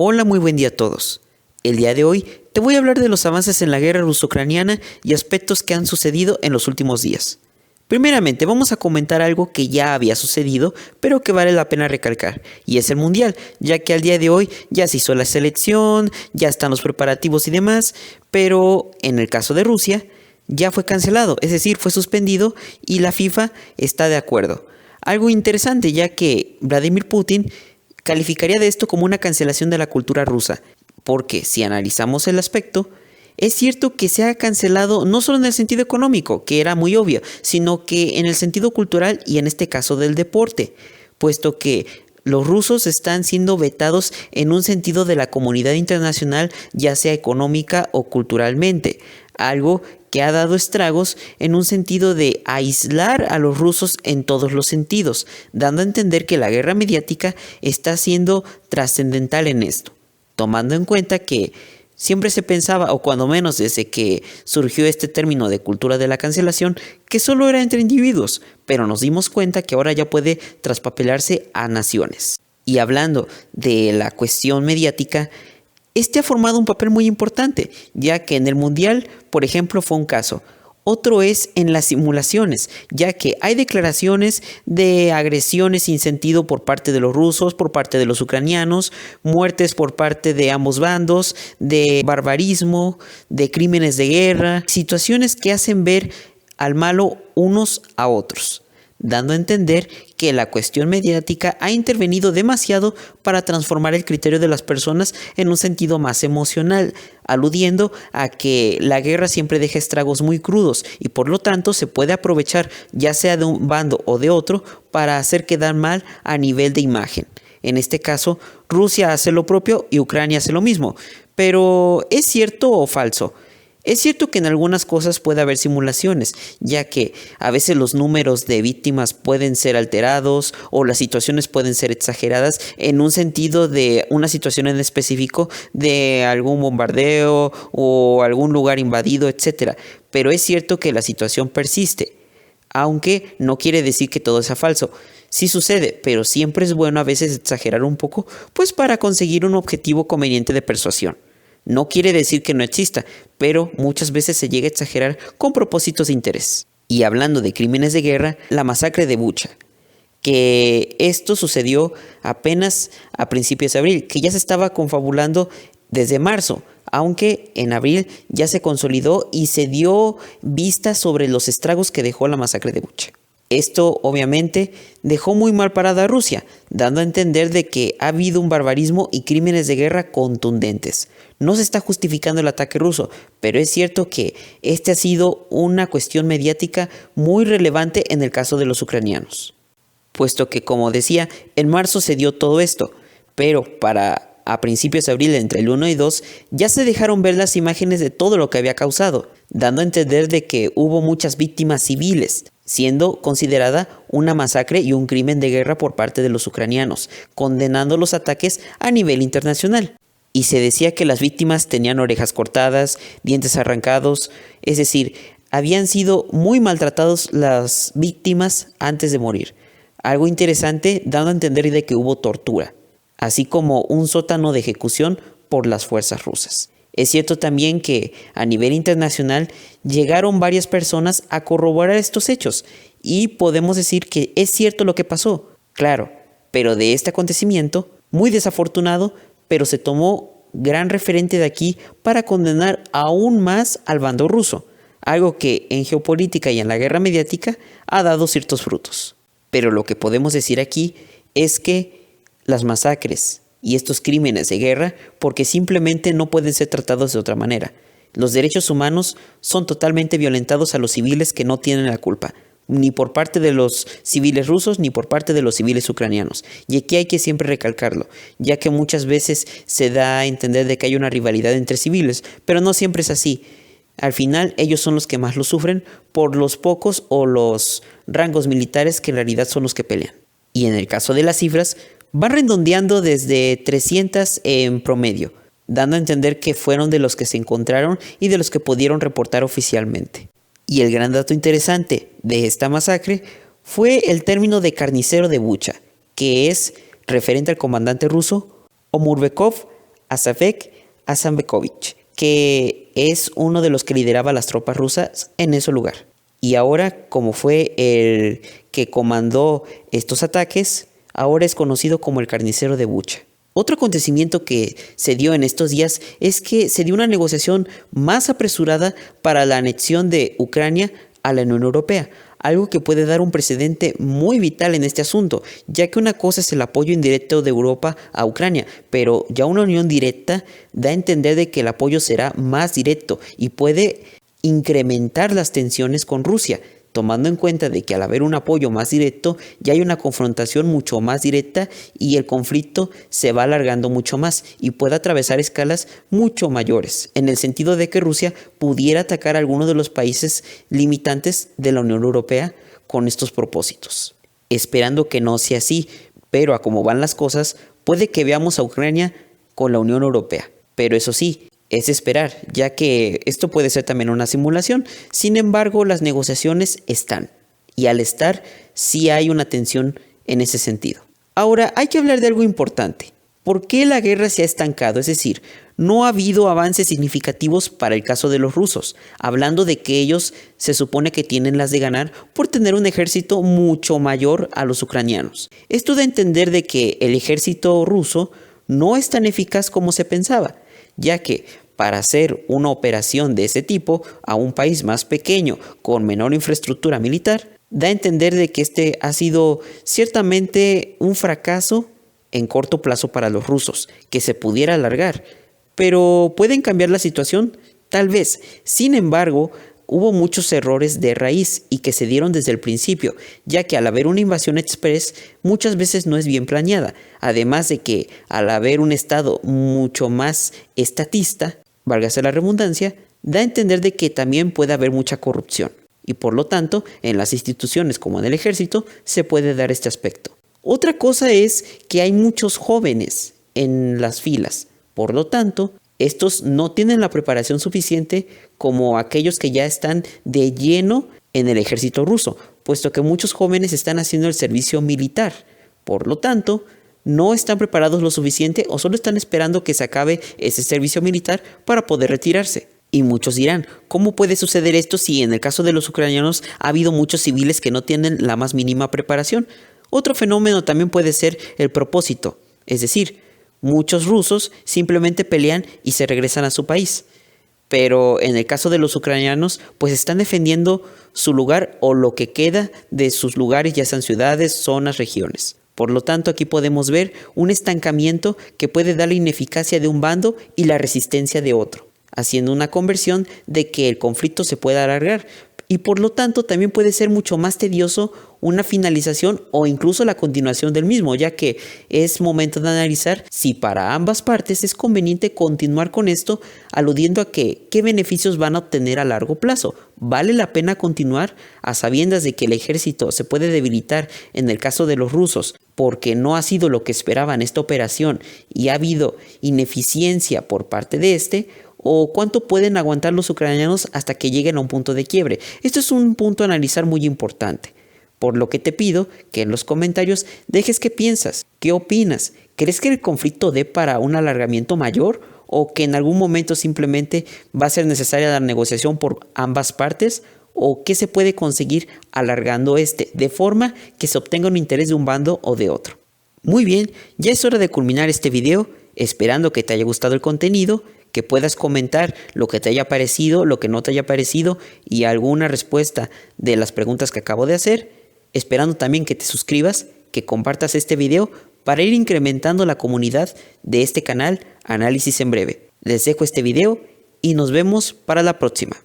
Hola, muy buen día a todos. El día de hoy te voy a hablar de los avances en la guerra ruso-ucraniana y aspectos que han sucedido en los últimos días. Primeramente, vamos a comentar algo que ya había sucedido, pero que vale la pena recalcar, y es el Mundial, ya que al día de hoy ya se hizo la selección, ya están los preparativos y demás, pero en el caso de Rusia, ya fue cancelado, es decir, fue suspendido y la FIFA está de acuerdo. Algo interesante, ya que Vladimir Putin calificaría de esto como una cancelación de la cultura rusa, porque si analizamos el aspecto, es cierto que se ha cancelado no solo en el sentido económico, que era muy obvio, sino que en el sentido cultural y en este caso del deporte, puesto que los rusos están siendo vetados en un sentido de la comunidad internacional, ya sea económica o culturalmente, algo que ha dado estragos en un sentido de aislar a los rusos en todos los sentidos, dando a entender que la guerra mediática está siendo trascendental en esto, tomando en cuenta que siempre se pensaba, o cuando menos desde que surgió este término de cultura de la cancelación, que solo era entre individuos, pero nos dimos cuenta que ahora ya puede traspapelarse a naciones. Y hablando de la cuestión mediática, este ha formado un papel muy importante, ya que en el Mundial, por ejemplo, fue un caso. Otro es en las simulaciones, ya que hay declaraciones de agresiones sin sentido por parte de los rusos, por parte de los ucranianos, muertes por parte de ambos bandos, de barbarismo, de crímenes de guerra, situaciones que hacen ver al malo unos a otros, dando a entender que la cuestión mediática ha intervenido demasiado para transformar el criterio de las personas en un sentido más emocional, aludiendo a que la guerra siempre deja estragos muy crudos y por lo tanto se puede aprovechar ya sea de un bando o de otro para hacer quedar mal a nivel de imagen. En este caso, Rusia hace lo propio y Ucrania hace lo mismo. Pero ¿es cierto o falso? Es cierto que en algunas cosas puede haber simulaciones, ya que a veces los números de víctimas pueden ser alterados o las situaciones pueden ser exageradas en un sentido de una situación en específico de algún bombardeo o algún lugar invadido, etc. Pero es cierto que la situación persiste, aunque no quiere decir que todo sea falso. Sí sucede, pero siempre es bueno a veces exagerar un poco, pues para conseguir un objetivo conveniente de persuasión. No quiere decir que no exista, pero muchas veces se llega a exagerar con propósitos de interés. Y hablando de crímenes de guerra, la masacre de Bucha, que esto sucedió apenas a principios de abril, que ya se estaba confabulando desde marzo, aunque en abril ya se consolidó y se dio vista sobre los estragos que dejó la masacre de Bucha. Esto obviamente dejó muy mal parada a Rusia, dando a entender de que ha habido un barbarismo y crímenes de guerra contundentes. No se está justificando el ataque ruso, pero es cierto que este ha sido una cuestión mediática muy relevante en el caso de los ucranianos. Puesto que, como decía, en marzo se dio todo esto, pero a principios de abril, entre el 1 y 2, ya se dejaron ver las imágenes de todo lo que había causado, dando a entender de que hubo muchas víctimas civiles, siendo considerada una masacre y un crimen de guerra por parte de los ucranianos, condenando los ataques a nivel internacional. Y se decía que las víctimas tenían orejas cortadas, dientes arrancados, es decir, habían sido muy maltratados las víctimas antes de morir. Algo interesante dando a entender de que hubo tortura, así como un sótano de ejecución por las fuerzas rusas. Es cierto también que a nivel internacional llegaron varias personas a corroborar estos hechos y podemos decir que es cierto lo que pasó, claro, pero de este acontecimiento, muy desafortunado, pero se tomó gran referente de aquí para condenar aún más al bando ruso, algo que en geopolítica y en la guerra mediática ha dado ciertos frutos. Pero lo que podemos decir aquí es que las masacres y estos crímenes de guerra, porque simplemente no pueden ser tratados de otra manera. Los derechos humanos son totalmente violentados a los civiles que no tienen la culpa, ni por parte de los civiles rusos ni por parte de los civiles ucranianos. Y aquí hay que siempre recalcarlo, ya que muchas veces se da a entender de que hay una rivalidad entre civiles, pero no siempre es así. Al final ellos son los que más lo sufren por los pocos o los rangos militares que en realidad son los que pelean. Y en el caso de las cifras, van redondeando desde 300 en promedio, dando a entender que fueron de los que se encontraron y de los que pudieron reportar oficialmente. Y el gran dato interesante de esta masacre fue el término de carnicero de Bucha, que es referente al comandante ruso Omurbekov Asafek Azambekovich, que es uno de los que lideraba las tropas rusas en ese lugar. Y ahora, como fue el que comandó estos ataques, ahora es conocido como el carnicero de Bucha. Otro acontecimiento que se dio en estos días es que se dio una negociación más apresurada para la anexión de Ucrania a la Unión Europea, algo que puede dar un precedente muy vital en este asunto, ya que una cosa es el apoyo indirecto de Europa a Ucrania, pero ya una unión directa da a entender de que el apoyo será más directo y puede incrementar las tensiones con Rusia, tomando en cuenta de que al haber un apoyo más directo ya hay una confrontación mucho más directa y el conflicto se va alargando mucho más y puede atravesar escalas mucho mayores, en el sentido de que Rusia pudiera atacar a alguno de los países limitantes de la Unión Europea con estos propósitos. Esperando que no sea así, pero a cómo van las cosas, puede que veamos a Ucrania con la Unión Europea. Pero eso sí, es esperar, ya que esto puede ser también una simulación. Sin embargo, las negociaciones están. Y al estar, sí hay una tensión en ese sentido. Ahora, hay que hablar de algo importante. ¿Por qué la guerra se ha estancado? Es decir, no ha habido avances significativos para el caso de los rusos, hablando de que ellos se supone que tienen las de ganar por tener un ejército mucho mayor a los ucranianos. Esto da a entender de que el ejército ruso no es tan eficaz como se pensaba, ya que para hacer una operación de ese tipo a un país más pequeño con menor infraestructura militar, da a entender de que este ha sido ciertamente un fracaso en corto plazo para los rusos, que se pudiera alargar. Pero ¿pueden cambiar la situación? Tal vez. Sin embargo, hubo muchos errores de raíz y que se dieron desde el principio, ya que al haber una invasión express muchas veces no es bien planeada, además de que al haber un estado mucho más estatista, válgase la redundancia, da a entender de que también puede haber mucha corrupción y por lo tanto en las instituciones como en el ejército se puede dar este aspecto. Otra cosa es que hay muchos jóvenes en las filas, por lo tanto estos no tienen la preparación suficiente como aquellos que ya están de lleno en el ejército ruso, puesto que muchos jóvenes están haciendo el servicio militar. Por lo tanto, no están preparados lo suficiente o solo están esperando que se acabe ese servicio militar para poder retirarse. Y muchos dirán, ¿cómo puede suceder esto si en el caso de los ucranianos ha habido muchos civiles que no tienen la más mínima preparación? Otro fenómeno también puede ser el propósito, es decir, muchos rusos simplemente pelean y se regresan a su país. Pero en el caso de los ucranianos, pues están defendiendo su lugar o lo que queda de sus lugares, ya sean ciudades, zonas, regiones. Por lo tanto, aquí podemos ver un estancamiento que puede dar la ineficacia de un bando y la resistencia de otro, haciendo una conversión de que el conflicto se pueda alargar. Y por lo tanto también puede ser mucho más tedioso una finalización o incluso la continuación del mismo, ya que es momento de analizar si para ambas partes es conveniente continuar con esto, aludiendo a que qué beneficios van a obtener a largo plazo. ¿Vale la pena continuar a sabiendas de que el ejército se puede debilitar en el caso de los rusos porque no ha sido lo que esperaban esta operación y ha habido ineficiencia por parte de este? ¿O cuánto pueden aguantar los ucranianos hasta que lleguen a un punto de quiebre? Esto es un punto a analizar muy importante. Por lo que te pido que en los comentarios dejes qué piensas, qué opinas. ¿Crees que el conflicto dé para un alargamiento mayor? ¿O que en algún momento simplemente va a ser necesaria la negociación por ambas partes? ¿O qué se puede conseguir alargando de forma que se obtenga un interés de un bando o de otro? Muy bien, ya es hora de culminar este video, esperando que te haya gustado el contenido, que puedas comentar lo que te haya parecido, lo que no te haya parecido y alguna respuesta de las preguntas que acabo de hacer, esperando también que te suscribas, que compartas este video para ir incrementando la comunidad de este canal Análisis en Breve. Les dejo este video y nos vemos para la próxima.